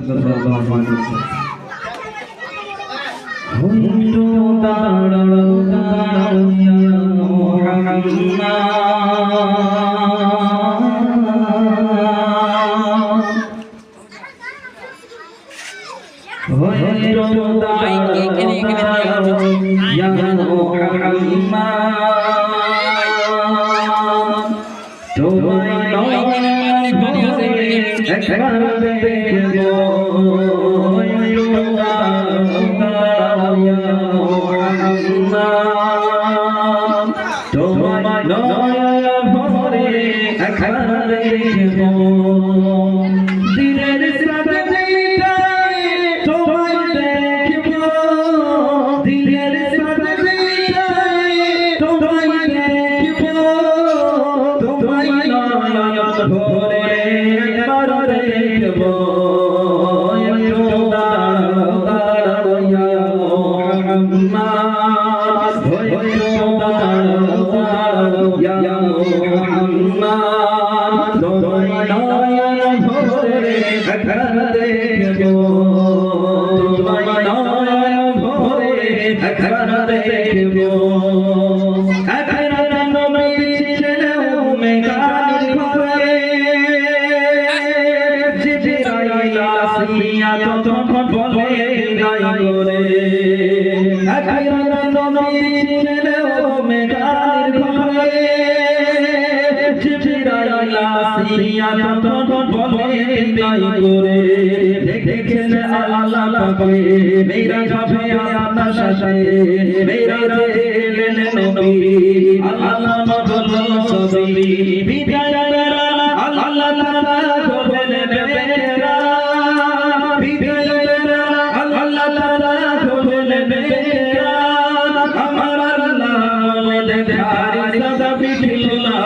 সাল্লাল্লাহু আলাইহি ওয়াসাল্লাম হুজুর দাঁড়াও দাঁড়াও ইয়া মুহাম্মদ হুজুর দাঁড়াও ইয়া মুহাম্মদ তোমায় নয় ভরে একবার দেখব তোমায় নয় ভরে একবার দেখব দিনের সাথে তোমায় দেখব দিনের সাথে তোমায় দেখব তোমায় নয় ভরে একবার দেখব मेरा छाया अपना शाशे मेरा दिल नबी अल्लाह मदल सदी बिदाय मेरा अल्लाह ताला खोल मेरा बिदाय मेरा अल्लाह ताला खोल मेरा हमारा अल्लाह ले धारी सदा बिठला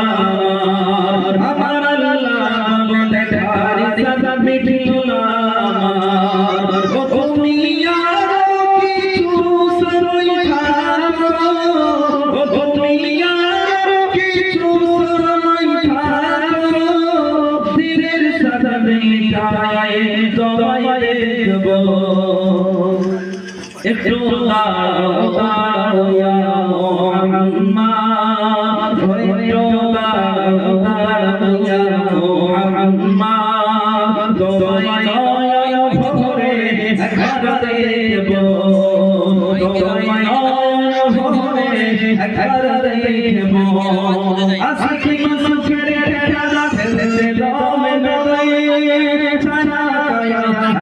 हमारा अल्लाह ले धारी सदा बिठला একটু দাঁড়াও দাঁড়াও ইয়া মুহাম্মদ একটু দাঁড়াও দাঁড়াও ইয়া মুহাম্মদ তোমায় নয় ভরে একবার দেখব তোমায় নয় ভরে একবার দেখব আশিকি মুসকিরে